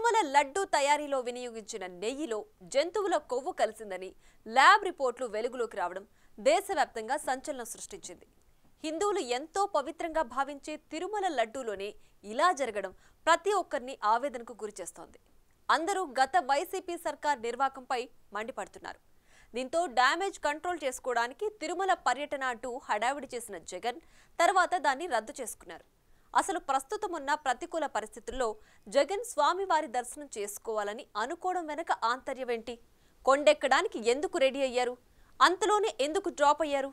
తిరుమల లడ్డు తయారీలో వినియోగించిన నెయ్యిలో జంతువుల కొవ్వు కలిసిందని ల్యాబ్ రిపోర్టులు వెలుగులోకి రావడం దేశవ్యాప్తంగా సంచలనం సృష్టించింది. హిందువులు ఎంతో పవిత్రంగా భావించే తిరుమల లడ్డూలోనే ఇలా జరగడం ప్రతి ఒక్కరిని ఆవేదనకు గురిచేస్తోంది. అందరూ గత వైసీపీ సర్కార్ నిర్వాకంపై మండిపడుతున్నారు. దీంతో డ్యామేజ్ కంట్రోల్ చేసుకోవడానికి తిరుమల పర్యటన అంటూ హడావిడి చేసిన జగన్ తర్వాత దాన్ని రద్దు చేసుకున్నారు. అసలు ప్రస్తుతం ఉన్న ప్రతికూల పరిస్థితుల్లో జగన్ స్వామివారి దర్శనం చేసుకోవాలని అనుకోవడం వెనక ఆంతర్యమేంటి? కొండెక్కడానికి ఎందుకు రెడీ అయ్యారు? అంతలోనే ఎందుకు డ్రాప్ అయ్యారు?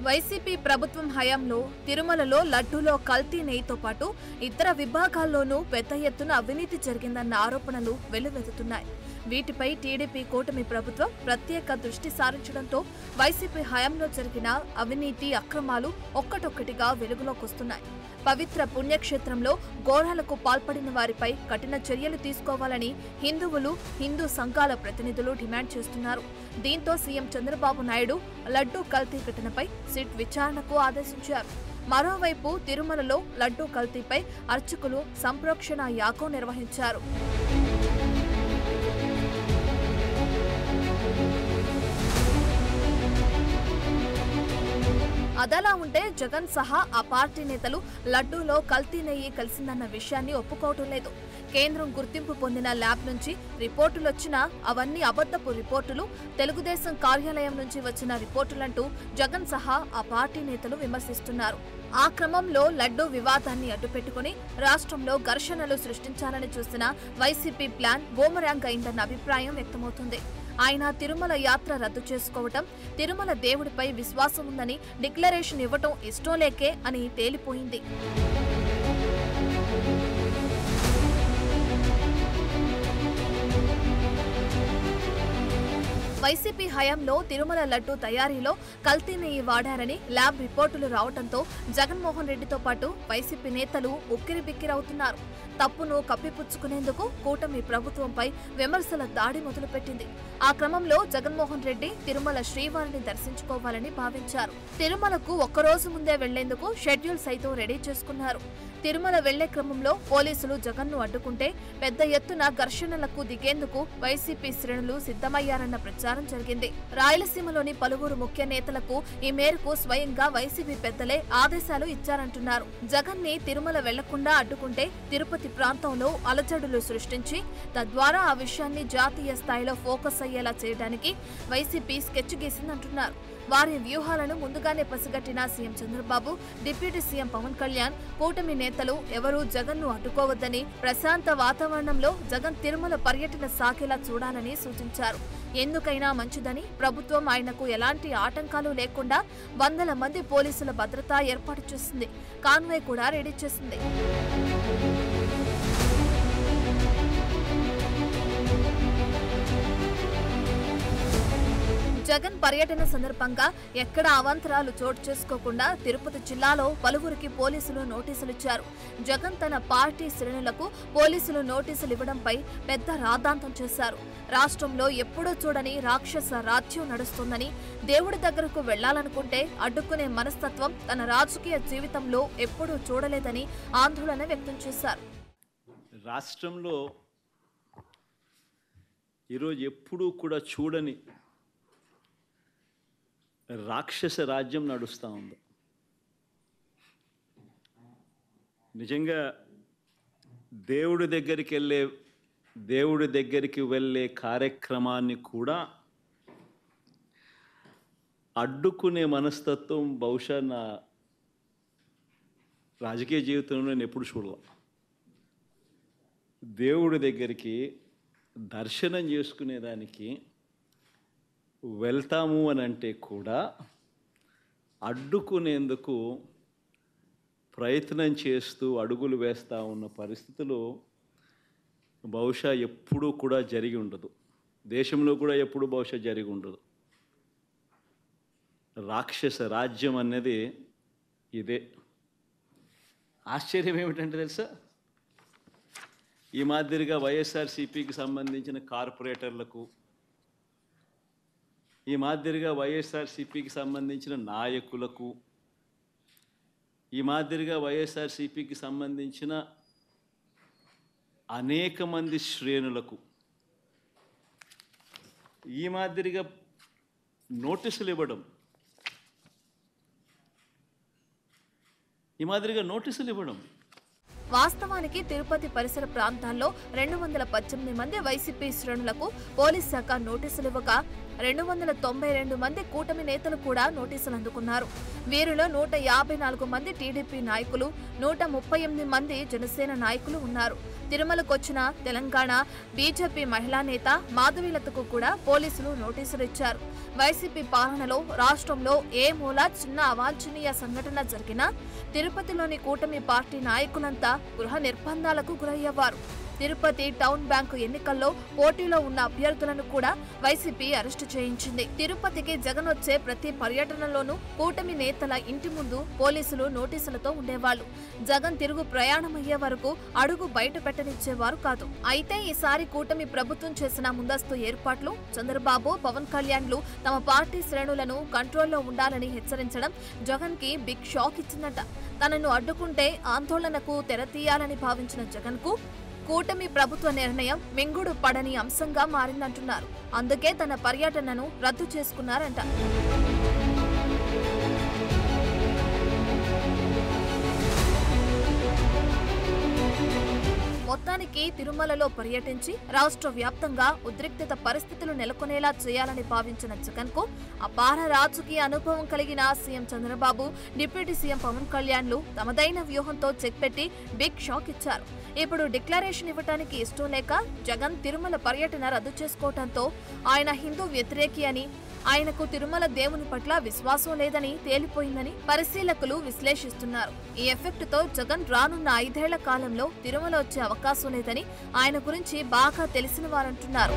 వైసీపీ ప్రభుత్వం హయాంలో తిరుమలలో లడ్డూలో కల్తీ నెయ్యితో పాటు ఇతర విభాగాల్లోనూ పెద్ద ఎత్తున అవినీతి జరిగిందన్న ఆరోపణలు వెల్లువెత్తుతున్నాయి. వీటిపై టీడీపీ కూటమి ప్రభుత్వం ప్రత్యేక దృష్టి సారించడంతో వైసీపీ హయాంలో జరిగిన అవినీతి అక్రమాలు ఒక్కటొక్కటిగా వెలుగులోకొస్తున్నాయి. పవిత్ర పుణ్యక్షేత్రంలో ఘోరాలకు పాల్పడిన వారిపై కఠిన చర్యలు తీసుకోవాలని హిందువులు, హిందూ సంఘాల ప్రతినిధులు డిమాండ్ చేస్తున్నారు. దీంతో సీఎం చంద్రబాబు నాయుడు లడ్డూ కల్తీ ఘటనపై సిట్ విచారణకు ఆదేశించారు. మరోవైపు తిరుమలలో లడ్డూ కల్తీపై అర్చకులు సంప్రోక్షణ యాగం నిర్వహించారు. అదలా ఉంటే జగన్ సహా ఆ పార్టీ నేతలు లడ్డూలో కల్తీ నెయ్యి కలిసిందన్న విషయాన్ని ఒప్పుకోవటం లేదు. కేంద్రం గుర్తింపు పొందిన ల్యాబ్ నుంచి రిపోర్టులొచ్చినా అవన్నీ అబద్ధపు రిపోర్టులు, తెలుగుదేశం కార్యాలయం నుంచి వచ్చిన రిపోర్టులంటూ జగన్ సహా ఆ పార్టీ నేతలు విమర్శిస్తున్నారు. ఆ క్రమంలో లడ్డూ వివాదాన్ని అడ్డుపెట్టుకుని రాష్ట్రంలో ఘర్షణలు సృష్టించాలని చూసిన వైసీపీ ప్లాన్ బూమరాంగ్ అయిందన్న అభిప్రాయం వ్యక్తమవుతుంది. ఆయన తిరుమల యాత్ర రద్దు చేసుకోవటం, తిరుమల దేవుడిపై విశ్వాసం ఉందని డిక్లరేషన్ ఇవ్వటం ఇష్టం లేకే అని తేలిపోయింది. వైసీపీ హయాంలో తిరుమల లడ్డూ తయారీలో కల్తీ నెయ్యి వాడారని ల్యాబ్ రిపోర్టులు రావడంతో జగన్మోహన్ రెడ్డితో పాటు వైసీపీ నేతలు ఉక్కిరిబిక్కిరవుతున్నారు. తప్పును కప్పిపుచ్చుకునేందుకు కూటమి ప్రభుత్వంపై విమర్శల దాడి మొదలుపెట్టింది. ఆ క్రమంలో జగన్మోహన్ రెడ్డి తిరుమల శ్రీవారిని దర్శించుకోవాలని భావించారు. తిరుమలకు ఒక్కరోజు ముందే వెళ్లేందుకు షెడ్యూల్ సైతం రెడీ చేసుకున్నారు. తిరుమల వెళ్లే క్రమంలో పోలీసులు జగన్ను అడ్డుకుంటే పెద్ద ఎత్తున ఘర్షణలకు దిగేందుకు వైసీపీ శ్రేణులు సిద్ధమయ్యారన్న ప్రచారం జరిగింది. రాయలసీమలోని పలువురు ముఖ్య నేతలకు ఈ మేరకు స్వయంగా వైసీపీ పెద్దలే ఆదేశాలు ఇచ్చారంటున్నారు. జగన్ ని తిరుమల వెళ్లకుండా అడ్డుకుంటే తిరుపతి ప్రాంతంలో అలజడులు సృష్టించి తద్వారా ఆ విషయాన్ని జాతీయ స్థాయిలో ఫోకస్ అయ్యేలా చేయడానికి వైసీపీ స్కెచ్ గీసిందంటున్నారు. వారి వ్యూహాలను ముందుగానే పసిగట్టిన CM Chandrababu, deputy CM Pawan Kalyan, కూటమి నేతలు ఎవరూ జగన్ను అడ్డుకోవద్దని, ప్రశాంత వాతావరణంలో జగన్ తిరుమల పర్యటన సాగేలా చూడాలని సూచించారు. ఎందుకైనా మంచిదని ప్రభుత్వం ఆయనకు ఎలాంటి ఆటంకాలు లేకుండా వందల మంది పోలీసుల భద్రత ఏర్పాటు చేసింది. కాన్వాయ్ కూడా రెడీ చేసింది. జగన్ పర్యటన సందర్భంగా ఎక్కడ అవాంతరాలు చోటు చేసుకోకుండా తిరుపతి జిల్లాలో పలువురికి పోలీసులు నోటీసులిచ్చారు. జగన్ తన పార్టీ శ్రేణులకు పోలీసులు నోటీసులు ఇవ్వడంపై పెద్ద రాద్ధాంతం చేశారు. రాష్ట్రంలో ఎప్పుడూ చూడని రాక్షస రాజ్యం నడుస్తుందని, దేవుడి దగ్గరకు వెళ్లాలనుకుంటే అడ్డుకునే మనస్తత్వం తన రాజకీయ జీవితంలో ఎప్పుడూ చూడలేదని ఆందోళన వ్యక్తం చేశారు. రాష్ట్రంలో ఈరోజు ఎప్పుడూ కూడా చూడని రాక్షస రాజ్యం నడుస్తూ ఉంది. నిజంగా దేవుడి దగ్గరికి వెళ్ళే కార్యక్రమాన్ని కూడా అడ్డుకునే మనస్తత్వం బహుశా నా రాజకీయ జీవితంలో నేను ఎప్పుడు చూడలే. దేవుడి దగ్గరికి దర్శనం చేసుకునేదానికి వెళ్తాము అని అంటే కూడా అడ్డుకునేందుకు ప్రయత్నం చేస్తూ అడుగులు వేస్తూ ఉన్న పరిస్థితులు బహుశా ఎప్పుడూ కూడా జరిగి ఉండదు. దేశంలో కూడా ఎప్పుడు బహుశా జరిగి ఉండదు. రాక్షస రాజ్యం అనేది ఇదే. ఆశ్చర్యం ఏమిటంటే తెలుసా, ఈ మాదిరిగా వైఎస్ఆర్సీపీకి సంబంధించిన కార్పొరేటర్లకు ఈ మాదిరిగా వైఎస్ఆర్సీపీకి సంబంధించిన నాయకులకు, ఈ మాదిరిగా వైఎస్ఆర్సీపీకి సంబంధించిన అనేక మంది శ్రేణులకు ఈ మాదిరిగా నోటీసులు ఇవ్వడం, వాస్తవానికి తిరుపతి పరిసర ప్రాంతాల్లో 218 మంది వైసీపీ శ్రేణులకు పోలీస్ శాఖ నోటీసులు ఇవ్వగా 292 మంది కూటమి నేతలు కూడా నోటీసులు అందుకున్నారు. వీరిలో 154 మంది టీడీపీ నాయకులు, 138 మంది జనసేన నాయకులు ఉన్నారు. తిరుమలకొచ్చిన తెలంగాణ బీజేపీ మహిళా నేత మాధవీలతకు కూడా పోలీసులు నోటీసులు ఇచ్చారు. వైసీపీ పాలనలో రాష్ట్రంలో ఏ మూల చిన్న అవాంఛనీయ సంఘటన జరిగినా తిరుపతిలోని కూటమి పార్టీ నాయకులంతా గృహ నిర్బంధాలకు గురయ్యేవారు. తిరుపతి టౌన్ బ్యాంకు ఎన్నికల్లో పోటీలో ఉన్న అభ్యర్థులను కూడా వైసీపీ అరెస్టు చేయించింది. తిరుపతికి జగన్ వచ్చే ప్రతి పర్యటనలోనూ కూటమి నేతల ఇంటి ముందు పోలీసులు నోటీసులతో ఉండేవాళ్లు. జగన్ తిరుగు ప్రయాణమయ్యే వరకు అడుగు బయట పెట్టనిచ్చేవారు కాదు. అయితే ఈసారి కూటమి ప్రభుత్వం చేసిన ముందస్తు ఏర్పాట్లు, చంద్రబాబు, పవన్ కళ్యాణ్లు తమ పార్టీ శ్రేణులను కంట్రోల్లో ఉండాలని హెచ్చరించడం జగన్ కి బిగ్ షాక్ ఇచ్చిందట. తనను అడ్డుకుంటే ఆందోళనకు తెరతీయాలని భావించిన జగన్ కు కూటమి ప్రభుత్వ నిర్ణయం మింగుడు పడని అంశంగా మారిందంటున్నారు. అందుకే తన పర్యటనను రద్దు చేసుకున్నారంట. మొత్తానికి తిరుమలలో పర్యటించి రాష్ట్ర వ్యాప్తంగా ఉద్రిక్తత పరిస్థితులు నెలకొనేలా చేయాలని భావించిన జగన్ కు అపార రాజకీయ అనుభవం కలిగిన CM Chandrababu, deputy CM Pawan కళ్యాణ్లు తమదైన వ్యూహంతో చెక్ పెట్టి బిగ్ షాక్ ఇచ్చారు. ఇప్పుడు డిక్లరేషన్ ఇవ్వడానికి ఇష్టం లేక జగన్ తిరుమల పర్యటన రద్దు చేసుకోవడంతో ఆయన హిందూ వ్యతిరేకి అని, ఆయనకు తిరుమల దేవుని పట్ల విశ్వాసం లేదని తేలిపోయిందని పరిశీలకులు విశ్లేషిస్తున్నారు. ఈ ఎఫెక్ట్ తో జగన్ రానున్న 5 ఏళ్ల కాలంలో తిరుమల వచ్చే అవకాశం లేదని ఆయన గురించి బాగా తెలిసిన వారంటున్నారు.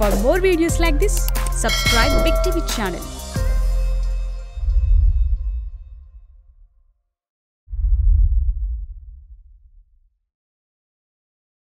For more videos like this, subscribe Big TV channel.